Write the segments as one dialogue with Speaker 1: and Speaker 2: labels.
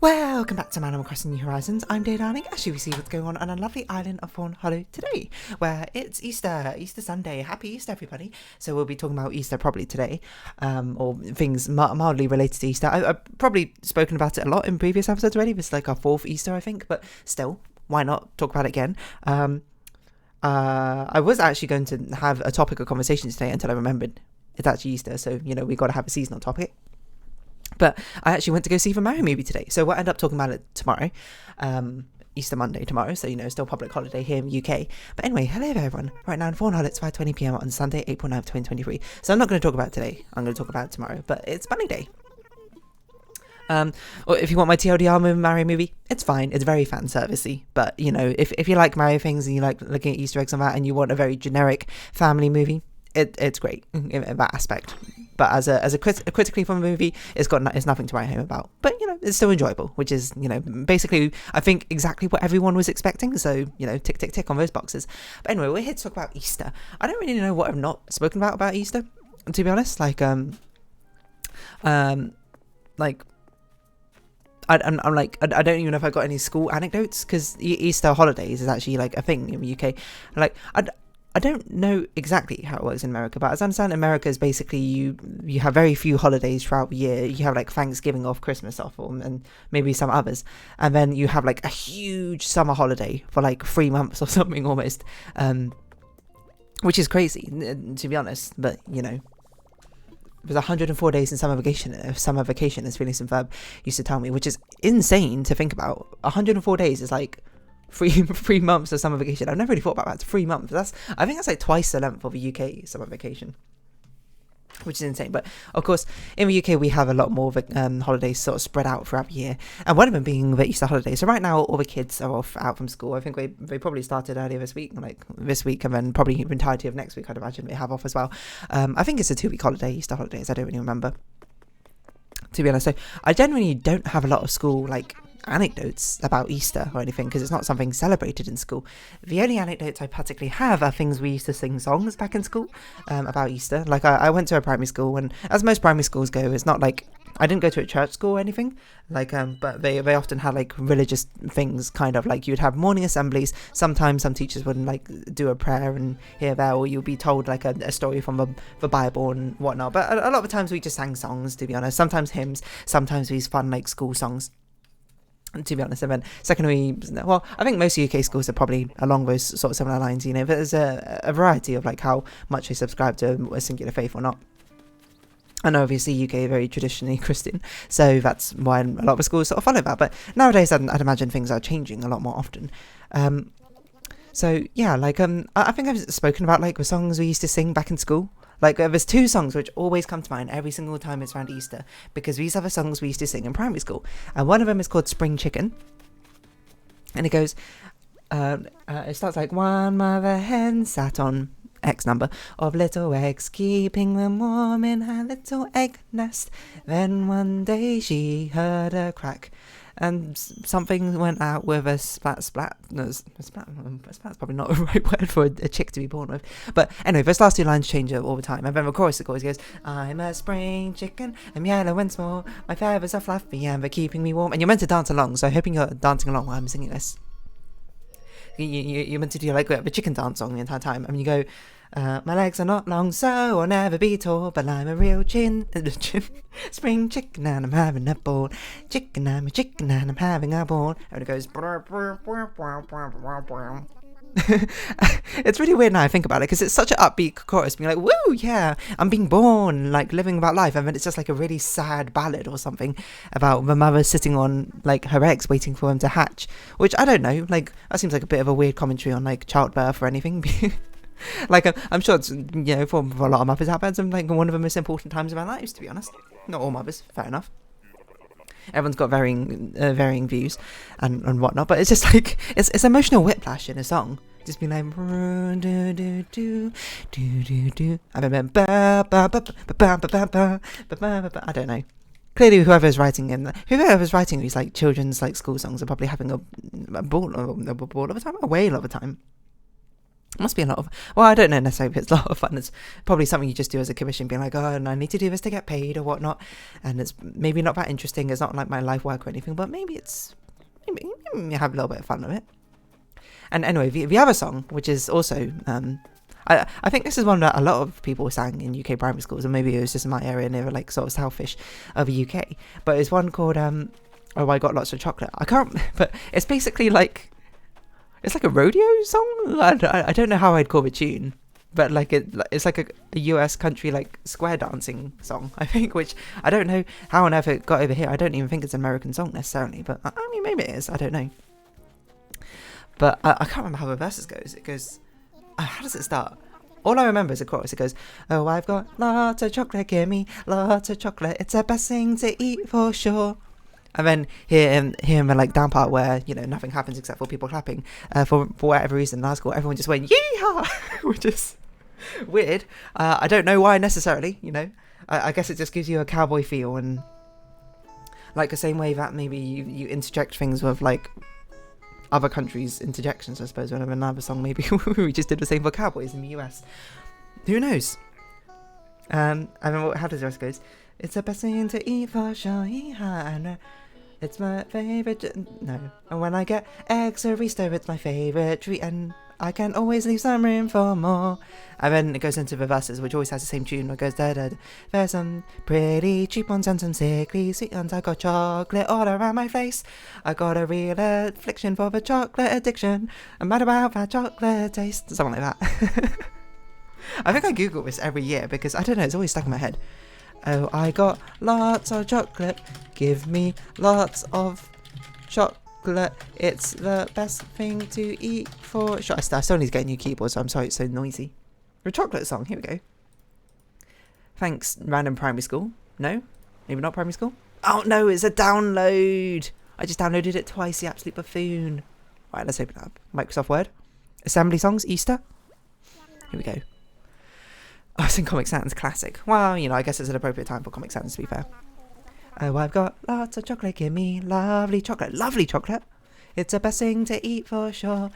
Speaker 1: Welcome back to Animal Crossing New Horizons. I'm Day Darling. As you see what's going on a lovely island of Fawnhollow today, where it's Easter Sunday. Happy Easter, everybody. So we'll be talking about Easter probably today, or things mildly related to Easter. I've probably spoken about it a lot in previous episodes already. This is like our fourth Easter, I think, but still, why not talk about it again? I was actually going to have a topic of conversation today until I remembered it's actually Easter, so, we got to have a seasonal topic. But I actually went to go see the Mario movie today, so we'll end up talking about it tomorrow, Easter Monday tomorrow, so still public holiday here in the UK. But anyway, hello there everyone. Right now in Fawnhallow, it's 5:20pm on Sunday, April 9th, 2023. So I'm not going to talk about it today, I'm going to talk about it tomorrow, but it's Bunny Day. Or if you want my TLDR Mario movie, it's fine, it's very fan servicey, but if you like Mario things and you like looking at Easter eggs on that and you want a very generic family movie, it's great in that aspect. But as a critically fun movie, it's nothing to write home about. But it's still enjoyable, which is basically I think exactly what everyone was expecting. So tick tick tick on those boxes. But anyway, we're here to talk about Easter. I don't really know what I've not spoken about Easter, to be honest. I don't even know if I got any school anecdotes, because Easter holidays is actually like a thing in the UK. I don't know exactly how it works in America, but as I understand, America is basically you have very few holidays throughout the year. You have like Thanksgiving off, Christmas off, and maybe some others, and then you have like a huge summer holiday for like 3 months or something almost, which is crazy to be honest. But there's 104 days in summer vacation. Summer vacation, as Phineas and Ferb used to tell me, which is insane to think about. 104 days is like three months of summer vacation. I've never really thought about that. 3 months. I think that's like twice the length of a UK summer vacation, which is insane. But of course, in the UK we have a lot more holidays sort of spread out throughout the year, and one of them being the Easter holiday. So right now all the kids are off out from school. I think they probably started earlier this week, and then probably the entirety of next week I'd imagine they have off as well. I think it's a 2-week holiday, Easter holidays. I don't really remember, to be honest. So I genuinely don't have a lot of school anecdotes about Easter or anything, because it's not something celebrated in school. The only anecdotes I particularly have are things we used to sing songs back in school about Easter. I went to a primary school, and as most primary schools go, it's not like I didn't go to a church school or anything, but they often had religious things, kind of like you'd have morning assemblies. Sometimes some teachers would do a prayer and here there, or you'd be told a story from the Bible and whatnot. But a lot of the times we just sang songs, to be honest. Sometimes hymns, sometimes these fun school songs, to be honest. And then secondary, well, I think most UK schools are probably along those sort of similar lines. There's a variety of how much they subscribe to a singular faith or not. And obviously UK are very traditionally Christian, so that's why a lot of the schools sort of follow that. But nowadays I'd imagine things are changing a lot more often. So yeah, I think I've spoken about the songs we used to sing back in school. There's 2 songs which always come to mind every single time it's around Easter, because these are the songs we used to sing in primary school. And one of them is called Spring Chicken. And it goes, it starts like, one mother hen sat on X number of little eggs, keeping them warm in her little egg nest. Then one day she heard a crack, and something went out with a splat. No, splat's probably not the right word for a chick to be born with. But anyway, those last 2 lines change all the time. And then the chorus goes, I'm a spring chicken, I'm yellow and small, my feathers are fluffy and they're keeping me warm. And you're meant to dance along, so I'm hoping you're dancing along while I'm singing this. You're meant to do the chicken dance song the entire time. And you go, my legs are not long, so I'll never be tall, but I'm a real spring chicken and I'm having a ball. I'm a chicken and I'm having a ball. And it goes. It's really weird now I think about it, because it's such an upbeat chorus, being woo, yeah, I'm being born, living about life, and then it's just a really sad ballad or something about the mother sitting on her eggs waiting for them to hatch, which I don't know, that seems like a bit of a weird commentary on childbirth or anything. I'm sure it's, for a lot of mothers out there, it's one of the most important times of our lives, to be honest. Not all mothers, fair enough. Everyone's got varying views and whatnot, but it's just it's emotional whiplash in a song. Just being do do do do do do. I don't know. Clearly, whoever's writing these children's school songs are probably having a ball of a time, a whale of a time. Must be a lot of, well, I don't know necessarily if it's a lot of fun. It's probably something you just do as a commission, being like, oh, and I need to do this to get paid or whatnot. And it's maybe not that interesting. It's not like my life work or anything, but maybe you have a little bit of fun with it. And anyway, the other song, which is also, I think this is one that a lot of people sang in UK primary schools, and maybe it was just in my area near like sort of southish of the UK. But it's one called, Oh, I Got Lots of Chocolate. I can't, but it's basically like, it's like a rodeo song. I don't know how I'd call the tune, but like it's like a US country like square dancing song, I think, which I don't know how on earth it got over here. I don't even think it's an American song necessarily, but I mean maybe it is. I don't know. But I can't remember how the verses goes. It goes, how does it start? All I remember is the chorus. It goes, oh, I've got lots of chocolate, give me lots of chocolate. It's the best thing to eat for sure. And then here in the like down part where, you know, nothing happens except for people clapping. For whatever reason in our school, everyone just went yeehaw, which is weird. I don't know why necessarily. You know, I guess it just gives you a cowboy feel, and like the same way that maybe you interject things with like other countries' interjections. I suppose whenever another song, maybe we just did the same for cowboys in the US. Who knows? And then how does the rest goes? It's the best thing to eat for sure. Yeehaw. It's my favourite, no. And when I get eggs or Easter, it's my favourite treat, and I can always leave some room for more. And then it goes into the verses, which always has the same tune. It goes da da da. There's some pretty cheap ones and some sickly sweet ones. I got chocolate all around my face. I got a real affliction for the chocolate addiction. I'm mad about that chocolate taste. Something like that. I think I Google this every year because I don't know, it's always stuck in my head. Oh, I got lots of chocolate. Give me lots of chocolate. It's the best thing to eat for sure. I still need to get a new keyboard, so I'm sorry it's so noisy. A chocolate song, here we go. Thanks, random primary school. No? Maybe not primary school? Oh no, it's a download. I just downloaded it twice, the absolute buffoon. Right, let's open it up. Microsoft Word. Assembly songs, Easter. Here we go. Oh, it's in Comic Sans Classic. Well, you know, I guess it's an appropriate time for Comic Sans, to be fair. Oh, I've got lots of chocolate, give me lovely chocolate. Lovely chocolate. It's the best thing to eat for sure.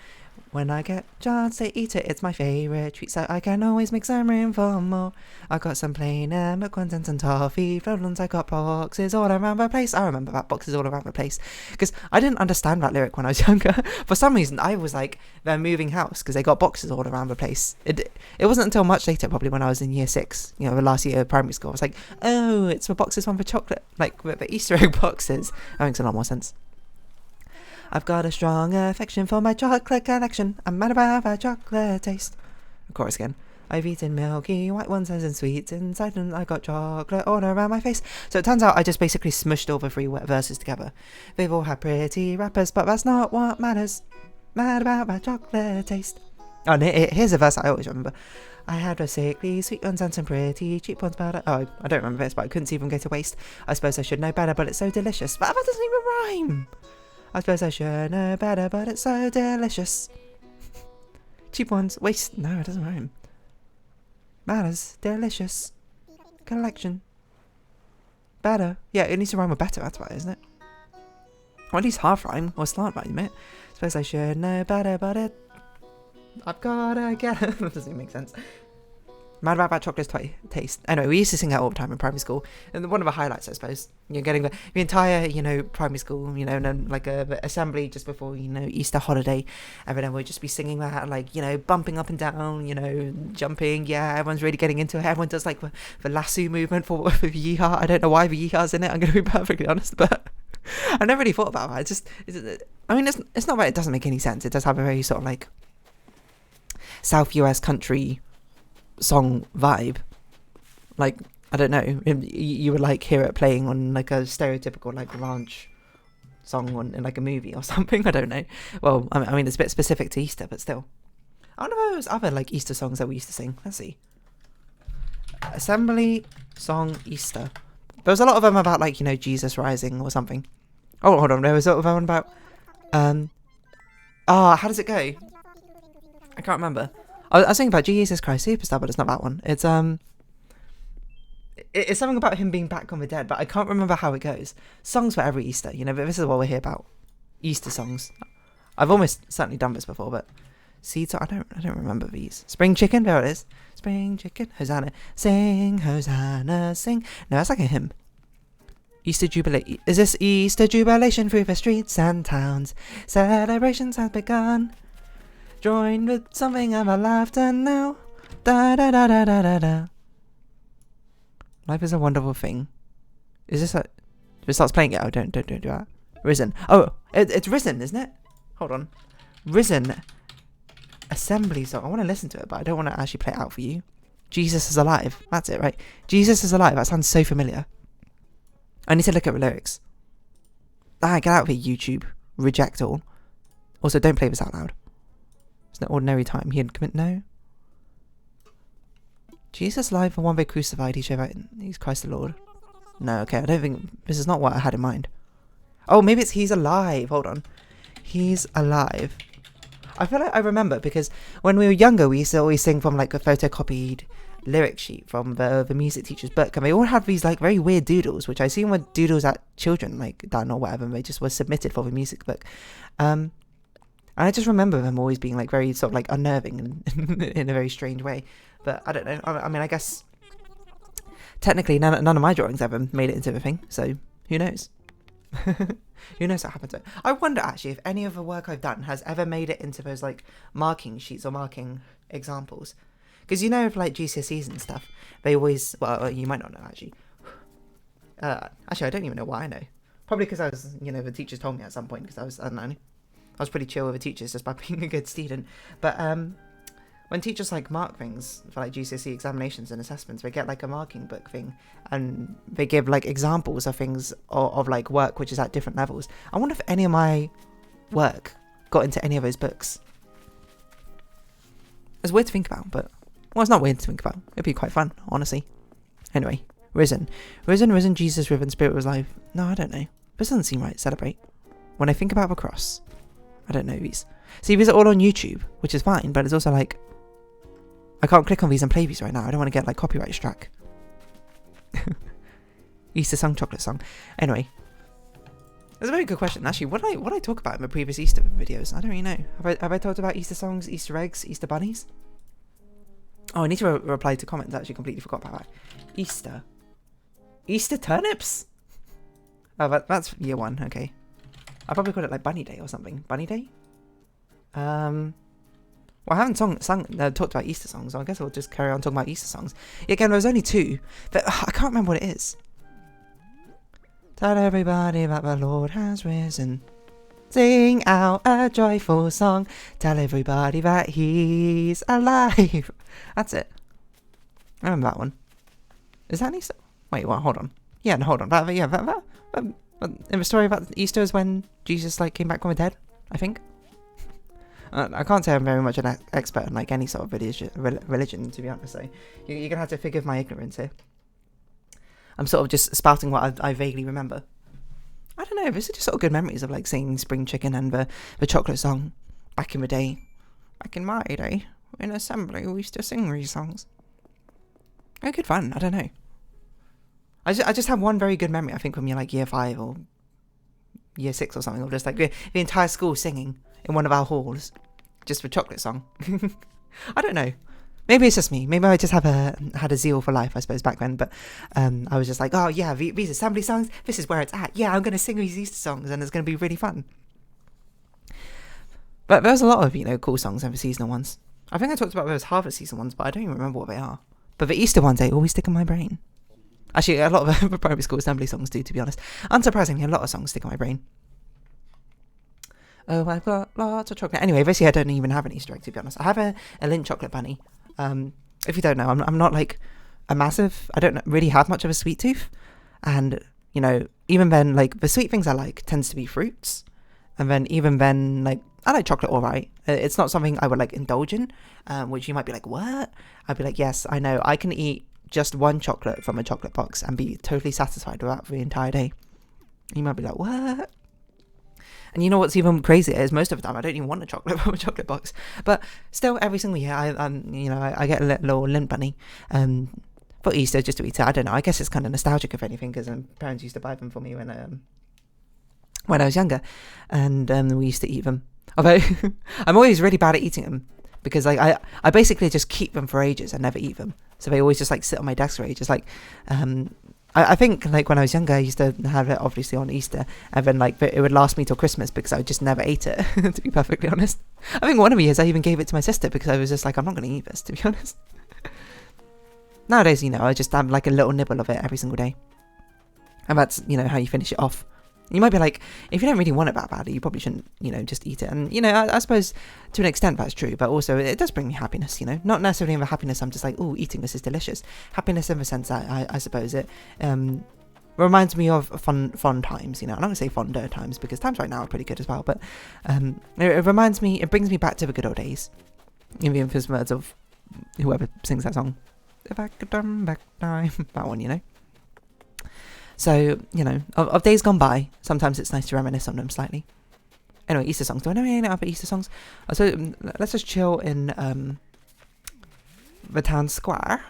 Speaker 1: When I get a chance to eat it, it's my favourite treat, so I can always make some room for more. I got some plain milk ones and some toffee floatlings. I got boxes all around the place. I remember that, boxes all around the place, because I didn't understand that lyric when I was younger. For some reason, I was like, they're moving house because they got boxes all around the place. It wasn't until much later, probably when I was in year 6, you know, the last year of primary school, I was like, oh, it's the boxes one for chocolate, like the Easter egg boxes. That makes a lot more sense. I've got a strong affection for my chocolate collection. I'm mad about that chocolate taste. Of course again. I've eaten milky white ones and sweets inside, and I got chocolate all around my face. So it turns out I just basically smushed all the 3 verses together. They've all had pretty rappers, but that's not what matters. Mad about my chocolate taste. Oh, and here's a verse I always remember. I had a sickly sweet ones and some pretty cheap ones, but I don't remember this, but I couldn't see them go to waste. I suppose I should know better, but it's so delicious. But that doesn't even rhyme. I suppose I should know better, but it's so delicious. Cheap ones, waste. No, it doesn't rhyme. Matters, delicious. Collection. Better. Yeah, it needs to rhyme with better, that's right, isn't it? Or at least half rhyme, or slant rhyme it. Suppose I should know better, but I've gotta get it. That doesn't even make sense. Mad about that chocolate taste. Anyway, we used to sing that all the time in primary school, and one of the highlights, I suppose, you're getting the entire, you know, primary school, you know, and then like a assembly just before, you know, Easter holiday, and then we'd just be singing that, like, you know, bumping up and down, you know, jumping. Yeah, everyone's really getting into it. Everyone does like the lasso movement for yeehaw. I don't know why the yeehaw's in it. I'm gonna be perfectly honest, but I never really thought about that. I mean, it's not that it doesn't make any sense. It does have a very sort of like South US country song vibe. Like, I don't know, you would like hear it playing on like a stereotypical like ranch song in like a movie or something. I don't know. Well, I mean it's a bit specific to Easter, but still. I don't know if there was other like Easter songs that we used to sing. Let's see. Assembly song Easter. There was a lot of them about like, you know, Jesus rising or something. Oh, hold on, there was a lot of one about how does it go? I can't remember. I was thinking about Jesus Christ Superstar, but it's not that one. It's it's something about him being back on the dead, but I can't remember how it goes. Songs for every Easter, you know, but this is what we're here about. Easter songs. I've almost certainly done this before, but seeds. I don't remember these. Spring chicken. There it is. Spring chicken. Hosanna. Sing, Hosanna, sing. No, that's like a hymn. Easter jubilee. Is this Easter jubilation through the streets and towns? Celebrations have begun. Join with something of a laughter now. Da da da da da da da. Life is a wonderful thing. Is this a... If it starts playing it, oh, don't do that. Risen. Oh, it's Risen, isn't it? Hold on. Risen. Assembly song. I want to listen to it, but I don't want to actually play it out for you. Jesus is alive. That's it, right? Jesus is alive. That sounds so familiar. I need to look at the lyrics. Ah, get out of here, YouTube. Reject all. Also, don't play this out loud. It's an ordinary time. He had commit... No. Jesus alive and one day crucified. He showed out. He's Christ the Lord. No, okay. I don't think... This is not what I had in mind. Oh, maybe it's He's alive. Hold on. He's alive. I feel like I remember because when we were younger, we used to always sing from like a photocopied lyric sheet from the music teacher's book, and they all had these like very weird doodles, which I assume were doodles that children like done or whatever, and they just were submitted for the music book. And I just remember them always being like very sort of like unnerving and in a very strange way. But I don't know. I mean, I guess technically none of my drawings ever made it into the thing, so who knows? Who knows what happened to it? I wonder actually if any of the work I've done has ever made it into those like marking sheets or marking examples. Because you know, with like GCSEs and stuff, they always... Well, you might not know actually. Actually, I don't even know why I know. Probably because I was, you know, the teachers told me at some point because I don't know. I was pretty chill with the teachers just by being a good student. But when teachers like mark things for like GCSE examinations and assessments, they get like a marking book thing, and they give like examples of things of like work which is at different levels. I wonder if any of my work got into any of those books. It's weird to think about, but well, it's not weird to think about. It'd be quite fun, honestly. Anyway, risen, Jesus risen, Spirit was alive. No, I don't know. This doesn't seem right. Celebrate. When I think about the cross, I don't know these. See, these are all on YouTube, which is fine, but it's also like I can't click on these and play these right now. I don't want to get like copyright struck. Easter song, chocolate song. Anyway, that's a very good question. Actually, what did I talk about in my previous Easter videos? I don't really know. Have I talked about Easter songs, Easter eggs, Easter bunnies? Oh, I need to reply to comments. I actually completely forgot about that. Easter turnips? Oh, that's year one. Okay. I probably called it like Bunny Day or something. Bunny Day? Well, I haven't talked about Easter songs, so I guess I'll just carry on talking about Easter songs. Again, there was only two, but I can't remember what it is. Tell everybody that the Lord has risen. Sing out a joyful song. Tell everybody that He's alive. That's it. I remember that one. Is that an Easter? Wait, well, hold on. Yeah, no, hold on. In the story about Easter is when Jesus like came back from the dead, I think. I can't say I'm very much an expert in like any sort of religion, to be honest. So you're gonna have to forgive my ignorance here. I'm sort of just spouting what I vaguely remember. I don't know. These are just sort of good memories of like singing Spring Chicken and the chocolate song back in the day. Back in my day, in assembly, we used to sing these songs. Oh, good fun. I don't know. I just have one very good memory. I think when you're like year 5 or year 6 or something, or just like the entire school singing in one of our halls, just for chocolate song. I don't know. Maybe it's just me. Maybe I just had a zeal for life, I suppose, back then. But I was just like, oh yeah, these assembly songs, this is where it's at. Yeah, I'm going to sing these Easter songs, and it's going to be really fun. But there's a lot of, cool songs and the seasonal ones. I think I talked about those harvest season ones, but I don't even remember what they are. But the Easter ones, they always stick in my brain. Actually, a lot of the primary school assembly songs do, to be honest. Unsurprisingly, a lot of songs stick in my brain. Oh, I've got lots of chocolate. Anyway, this year I don't even have an Easter egg, to be honest. I have a Lindt chocolate bunny. If you don't know, I'm not like a massive... I don't really have much of a sweet tooth. And, even then, like, the sweet things I like tends to be fruits. And then even then, like, I like chocolate all right. It's not something I would, like, indulge in, which you might be like, what? I'd be like, yes, I know. I can eat just one chocolate from a chocolate box and be totally satisfied with that for the entire day. You might be like, what? And you know what's even crazier is most of the time I don't even want a chocolate from a chocolate box. But still, every single year, I get a little Lindt bunny for Easter just to eat it. I don't know. I guess it's kind of nostalgic, if anything, because parents used to buy them for me when I was younger, and we used to eat them. Although I'm always really bad at eating them because like I basically just keep them for ages and never eat them. So they always just like sit on my desk for ages. Like I think like when I was younger, I used to have it obviously on Easter, and then like it would last me till Christmas because I just never ate it. To be perfectly honest, I think one of the years I even gave it to my sister because I was just like, I'm not going to eat this, to be honest. Nowadays, you know, I just have like a little nibble of it every single day, and that's, you know, how you finish it off. You might be like, if you don't really want it that badly, you probably shouldn't, you know, just eat it. And, you know, I suppose to an extent that's true, but also it does bring me happiness, you know. Not necessarily in the happiness I'm just like, oh, eating this is delicious. Happiness in the sense that I suppose it reminds me of fond times, you know. I'm not going to say fonder times because times right now are pretty good as well, but it reminds me, it brings me back to the good old days. In the infamous words of whoever sings that song. If I could turn back time. That one, you know. So, you know, of days gone by, sometimes it's nice to reminisce on them slightly. Anyway, Easter songs. Do I know any other Easter songs? So, let's just chill in the town square.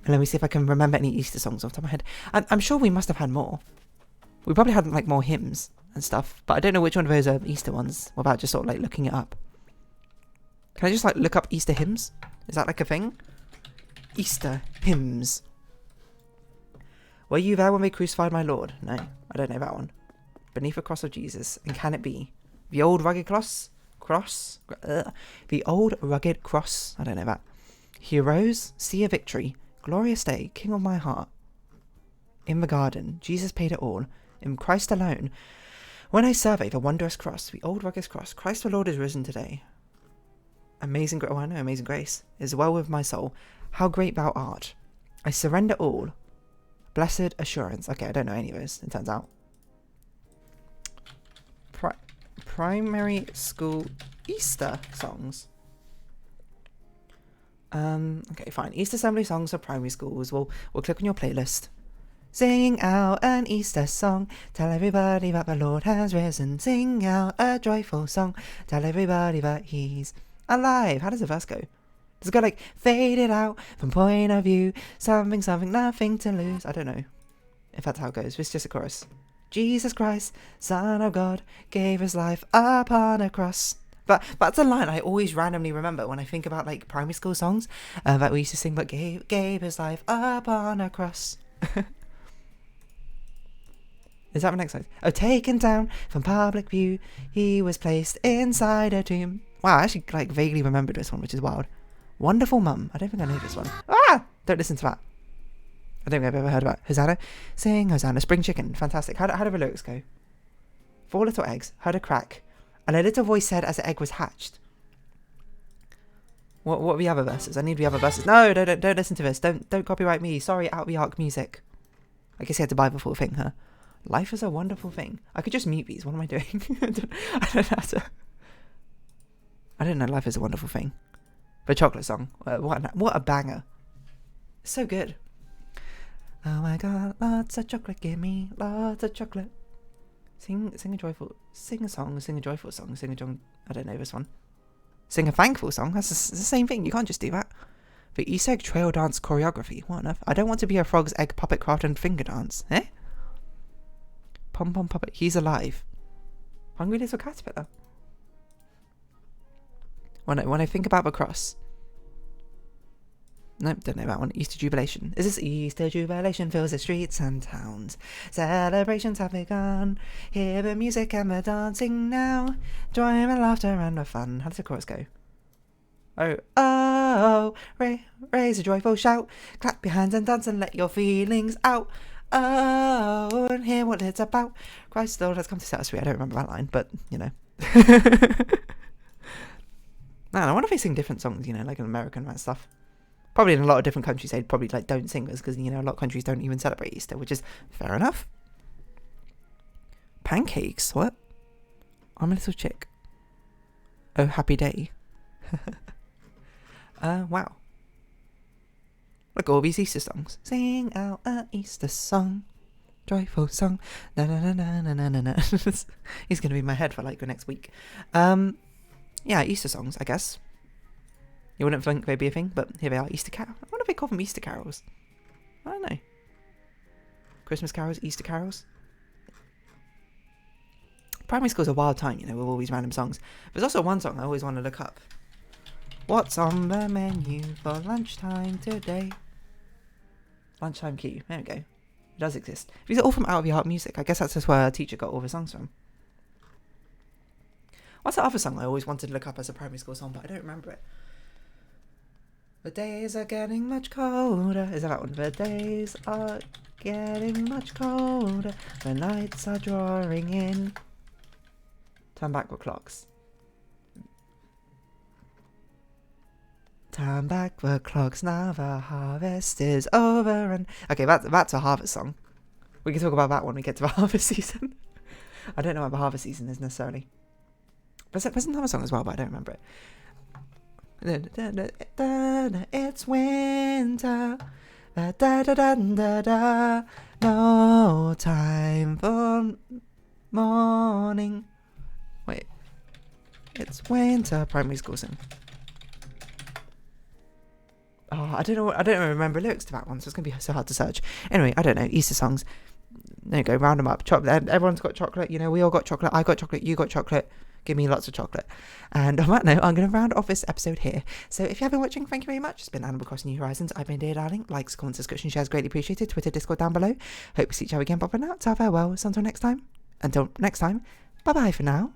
Speaker 1: And let me see if I can remember any Easter songs off the top of my head. I'm sure we must have had more. We probably had, like, more hymns and stuff. But I don't know which one of those are Easter ones without just sort of, like, looking it up. Can I just, like, look up Easter hymns? Is that, like, a thing? Easter hymns. Were you there when they crucified my Lord? No, I don't know that one. Beneath the cross of Jesus. And can it be? The old rugged cross? The old rugged cross. I don't know that. He arose, see a victory. Glorious day, King of my heart. In the garden, Jesus paid it all. In Christ alone. When I survey the wondrous cross, the old rugged cross, Christ the Lord is risen today. Amazing grace. Oh, I know, amazing grace. Is well with my soul. How great thou art. I surrender all. Blessed assurance. Okay, I don't know any of those, it turns out. Primary school Easter songs. Okay, fine. Easter assembly songs for primary schools. We'll click on your playlist. Sing out an Easter song. Tell everybody that the Lord has risen. Sing out a joyful song. Tell everybody that he's alive. How does the verse go? Does it go like, faded out from point of view, something, nothing to lose? I don't know if that's how it goes. It's just a chorus. Jesus Christ, Son of God, gave his life upon a cross. But that's a line I always randomly remember when I think about like primary school songs that we used to sing, but gave his life upon a cross. Is that the next line? Oh, taken down from public view, he was placed inside a tomb. Wow, I actually like vaguely remembered this one, which is wild. Wonderful Mum. I don't think I know this one. Ah! Don't listen to that. I don't think I've ever heard about Hosanna. Sing Hosanna. Spring chicken. Fantastic. How do the lyrics go? 4 little eggs heard a crack, and a little voice said as the egg was hatched. What are the other verses? I need the other verses. No, don't listen to this. Don't copyright me. Sorry, Out the Ark music. I guess you had to buy the full thing, huh? Life is a wonderful thing. I could just mute these. What am I doing? I don't know how to. I don't know. Life is a wonderful thing. The chocolate song. What a banger. So good. Oh my god, lots of chocolate, give me lots of chocolate. Sing a song, sing a joyful song, I don't know this one. Sing a thankful song, that's the same thing, you can't just do that. The Easter egg trail dance choreography, what on earth? I don't want to be a frog's egg puppet craft and finger dance, eh? Pom pom puppet, he's alive. Hungry little caterpillar. When I think about the cross. Nope, don't know that one. Easter Jubilation. Is this Easter Jubilation fills the streets and towns? Celebrations have begun. Hear the music and the dancing now. Joy and laughter and the fun. How does the chorus go? Oh, oh, raise a joyful shout. Clap your hands and dance and let your feelings out. Oh, and hear what it's about. Christ the Lord has come to set us free. I don't remember that line, but, you know. Man, I wonder if they sing different songs, you know, like in America and that stuff. Probably in a lot of different countries, they'd probably like don't sing this because, you know, a lot of countries don't even celebrate Easter, which is fair enough. Pancakes? What? I'm a little chick. Oh, happy day. Wow. Look, all these Easter songs. Sing out an Easter song. Joyful song. Na na na na na na na na. He's going to be in my head for like the next week. Yeah, Easter songs, I guess. You wouldn't think they'd be a thing, but here they are. Easter carols. I wonder if they call them Easter carols. I don't know. Christmas carols, Easter carols. Primary school's a wild time, with all these random songs. There's also one song I always want to look up. What's on the menu for lunchtime today? Lunchtime Q. There we go. It does exist. These are all from Out of Your Heart Music. I guess that's just where our teacher got all the songs from. What's the other song I always wanted to look up as a primary school song, but I don't remember it? The days are getting much colder. Is that one? The days are getting much colder. The nights are drawing in. Turn back the clocks. Turn back the clocks, now the harvest is over. And okay, that's a harvest song. We can talk about that when we get to the harvest season. I don't know what the harvest season is necessarily. There's another song as well, but I don't remember it. It's winter. No time for morning. Wait. It's winter. Primary school sing. Oh, I don't remember lyrics to that one, so it's going to be so hard to search. Anyway, I don't know. Easter songs. There you go. Round them up. Chocolate. Everyone's got chocolate. We all got chocolate. I got chocolate. You got chocolate. Give me lots of chocolate. And on that note, I'm going to round off this episode here. So if you have been watching, thank you very much. It's been Animal Crossing New Horizons. I've been Dear Darling. Likes, comments, subscription, shares greatly appreciated. Twitter, Discord down below. Hope to see each other again. Bye for now. Ta farewell. So until next time. Bye bye for now.